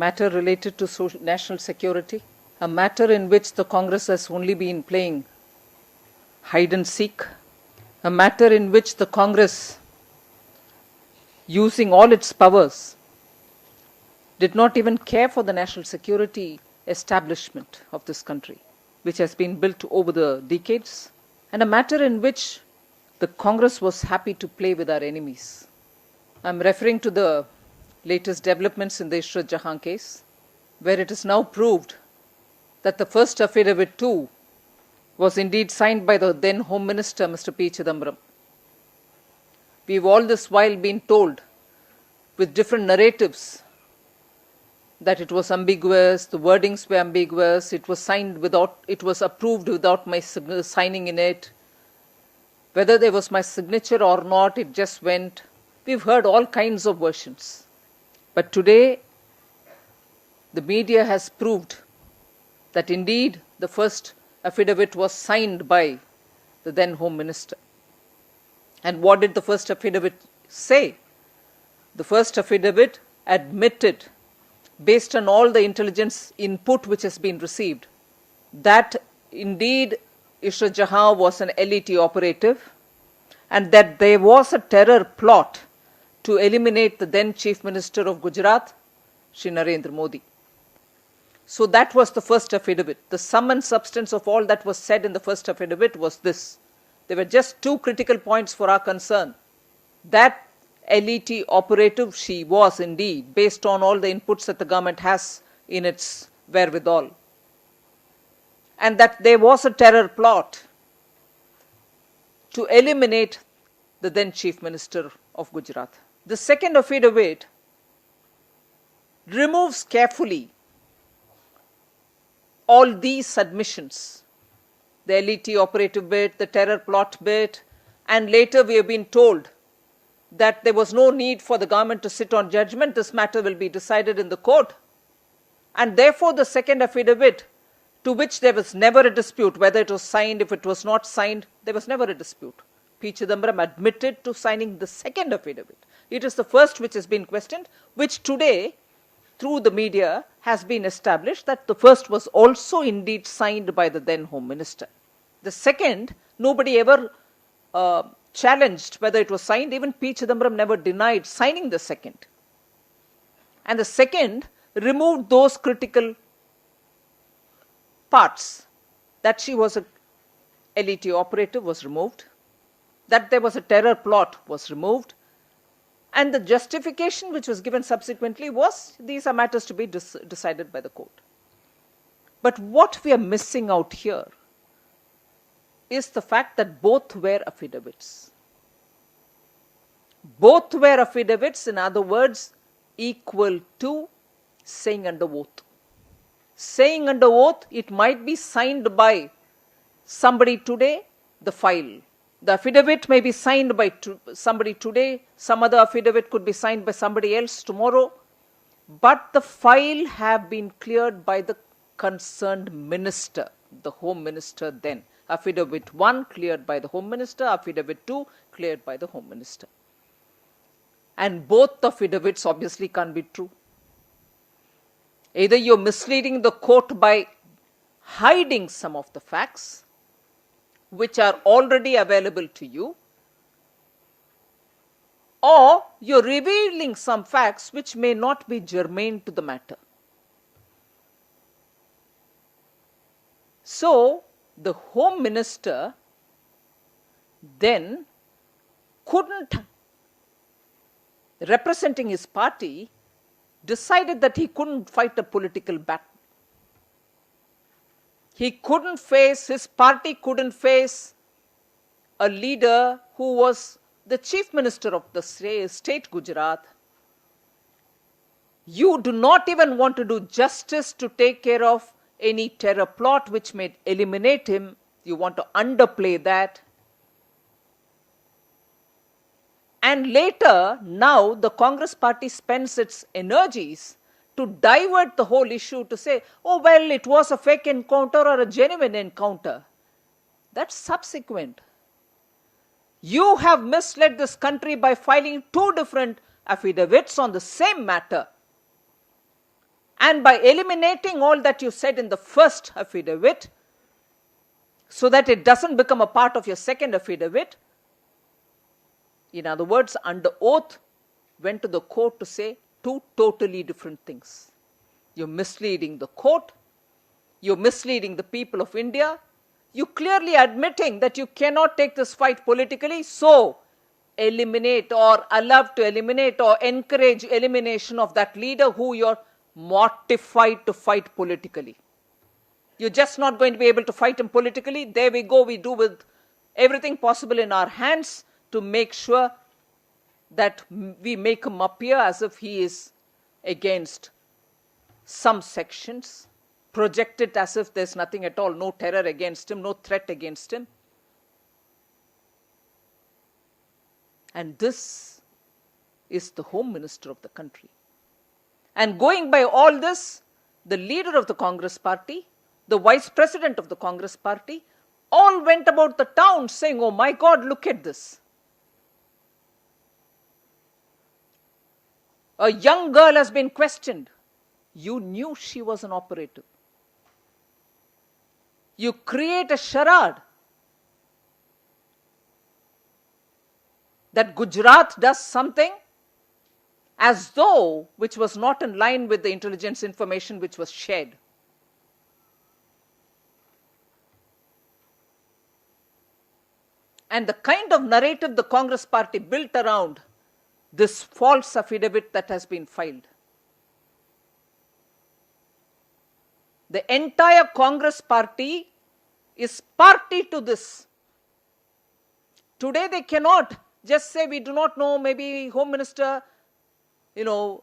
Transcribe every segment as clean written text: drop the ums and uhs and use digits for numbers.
matter related to national security, a matter in which the Congress has only been playing hide and seek, a matter in which the Congress, using all its powers, did not even care for the national security establishment of this country, which has been built over the decades, and a matter in which the Congress was happy to play with our enemies. I'm referring to the latest developments in the Ishrat Jahan case, where it is now proved that the first affidavit too was indeed signed by the then Home Minister, Mr. P Chidambaram. We've all this while been told, with different narratives, that it was ambiguous, the wordings were ambiguous, it was approved without my signing in it. Whether there was my signature or not, it just went. We've heard all kinds of versions. But today, the media has proved that indeed the first affidavit was signed by the then Home Minister. And what did the first affidavit say? The first affidavit admitted, based on all the intelligence input which has been received, that indeed Ishrat Jahan was an LET operative and that there was a terror plot to eliminate the then Chief Minister of Gujarat, Shri Narendra Modi. So that was the first affidavit. The sum and substance of all that was said in the first affidavit was this. There were just two critical points for our concern. That LET operative she was indeed, based on all the inputs that the government has in its wherewithal. And that there was a terror plot to eliminate the then Chief Minister of Gujarat. The second affidavit removes carefully all these submissions, the LET operative bit, the terror plot bit, and later we have been told that there was no need for the government to sit on judgment, this matter will be decided in the court. And therefore the second affidavit, to which there was never a dispute, whether it was signed, if it was not signed, there was never a dispute. P Chidambaram admitted to signing the second affidavit. It is the first which has been questioned, which today, through the media, has been established that the first was also indeed signed by the then Home Minister. The second, nobody ever challenged whether it was signed. Even P Chidambaram never denied signing the second. And the second removed those critical parts. That she was a LET operative was removed. That there was a terror plot was removed. And the justification which was given subsequently was, these are matters to be decided by the court. But what we are missing out here is the fact that both were affidavits. Both were affidavits, in other words, equal to saying under oath. Saying under oath, it might be signed by somebody today, the file. The affidavit may be signed by somebody today, some other affidavit could be signed by somebody else tomorrow, but the file have been cleared by the concerned minister, the Home Minister then. Affidavit 1 cleared by the Home Minister, Affidavit 2 cleared by the Home Minister. And both affidavits obviously can't be true. Either you're misleading the court by hiding some of the facts which are already available to you, or you're revealing some facts which may not be germane to the matter. So, the Home Minister then couldn't, representing his party, decided that he couldn't fight a political battle. He couldn't face, his party couldn't face a leader who was the Chief Minister of the state Gujarat. You do not even want to do justice to take care of any terror plot which may eliminate him. You want to underplay that. And later, now the Congress party spends its energies to divert the whole issue to say, oh, well, it was a fake encounter or a genuine encounter. That's subsequent. You have misled this country by filing two different affidavits on the same matter. And by eliminating all that you said in the first affidavit, so that it doesn't become a part of your second affidavit, in other words, under oath, went to the court to say two totally different things. You're misleading the court, you're misleading the people of India, you're clearly admitting that you cannot take this fight politically, so eliminate or allow to eliminate or encourage elimination of that leader who you're mortified to fight politically. You're just not going to be able to fight him politically. There we go. We do with everything possible in our hands to make sure that we make him appear as if he is against some sections, project it as if there's nothing at all, no terror against him, no threat against him. And this is the Home Minister of the country. And going by all this, the leader of the Congress party, the vice president of the Congress party, all went about the town saying, oh my God, look at this. A young girl has been questioned. You knew she was an operative. You create a charade that Gujarat does something as though which was not in line with the intelligence information which was shared. And the kind of narrative the Congress party built around this false affidavit that has been filed. The entire Congress party is party to this. Today they cannot just say, we do not know, maybe Home Minister will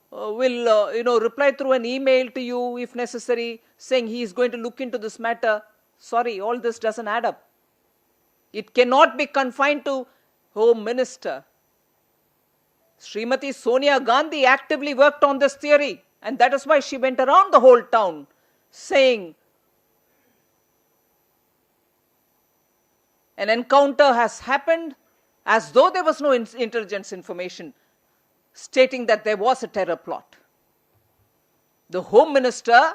reply through an email to you if necessary, saying he is going to look into this matter. Sorry, all this doesn't add up. It cannot be confined to Home Minister. Srimati Sonia Gandhi actively worked on this theory, and that is why she went around the whole town saying an encounter has happened as though there was no intelligence information stating that there was a terror plot. The Home Minister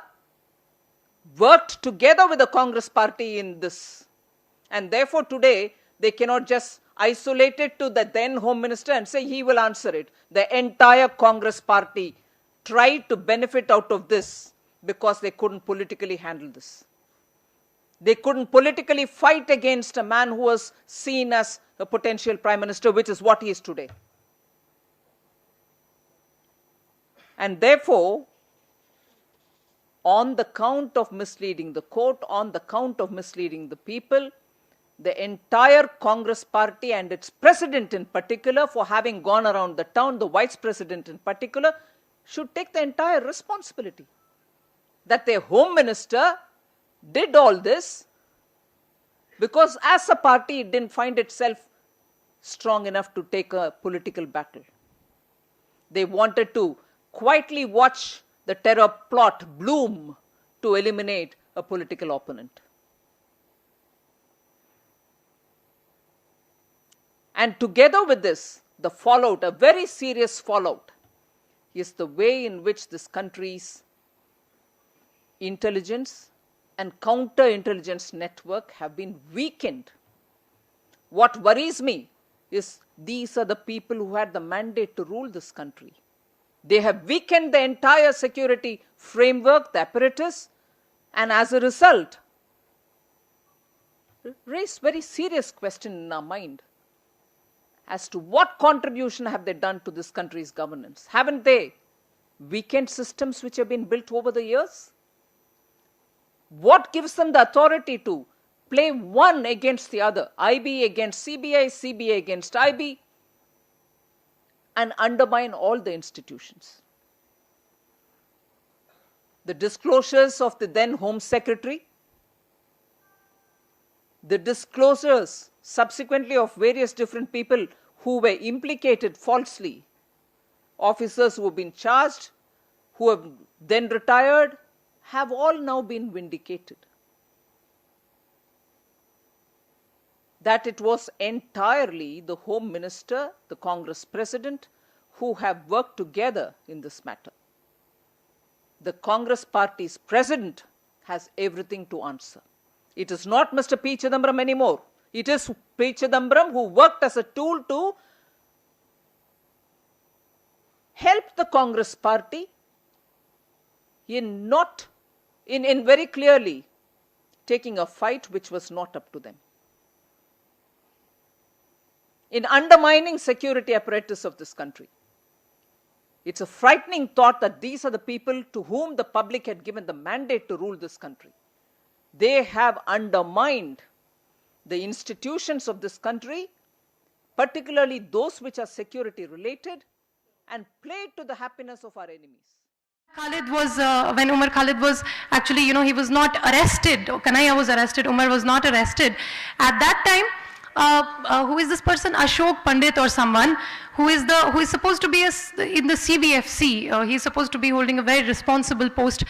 worked together with the Congress party in this, and therefore today they cannot just isolate it to the then Home Minister and say he will answer it. The entire Congress party tried to benefit out of this because they couldn't politically handle this. They couldn't politically fight against a man who was seen as a potential Prime Minister, which is what he is today. And therefore, on the count of misleading the court, on the count of misleading the people, the entire Congress party and its president in particular, for having gone around the town, the vice president in particular, should take the entire responsibility. That their Home Minister did all this because as a party it didn't find itself strong enough to take a political battle. They wanted to quietly watch the terror plot bloom to eliminate a political opponent. And together with this, the fallout, a very serious fallout, is the way in which this country's intelligence and counterintelligence network have been weakened. What worries me is these are the people who had the mandate to rule this country. They have weakened the entire security framework, the apparatus, and as a result, raised very serious question in our mind as to what contribution have they done to this country's governance. Haven't they weakened systems which have been built over the years? What gives them the authority to play one against the other, IB against CBI, CBI against IB, and undermine all the institutions? The disclosures of the then Home Secretary, the disclosures subsequently of various different people who were implicated falsely, officers who have been charged, who have then retired, have all now been vindicated. That it was entirely the Home Minister, the Congress President, who have worked together in this matter. the Congress party's president has everything to answer. It is not Mr. P Chidambaram anymore. It is P Chidambaram who worked as a tool to help the Congress party in very clearly taking a fight which was not up to them, in undermining security apparatus of this country. It's a frightening thought that these are the people to whom the public had given the mandate to rule this country. They have undermined the institutions of this country, particularly those which are security related, and played to the happiness of our enemies. Khalid was, when Umar Khalid was actually, he was not arrested. Kanhaiya was arrested, Umar was not arrested. At that time, who is this person? Ashok Pandit or someone who is supposed to be in the CBFC. He's supposed to be holding a very responsible post.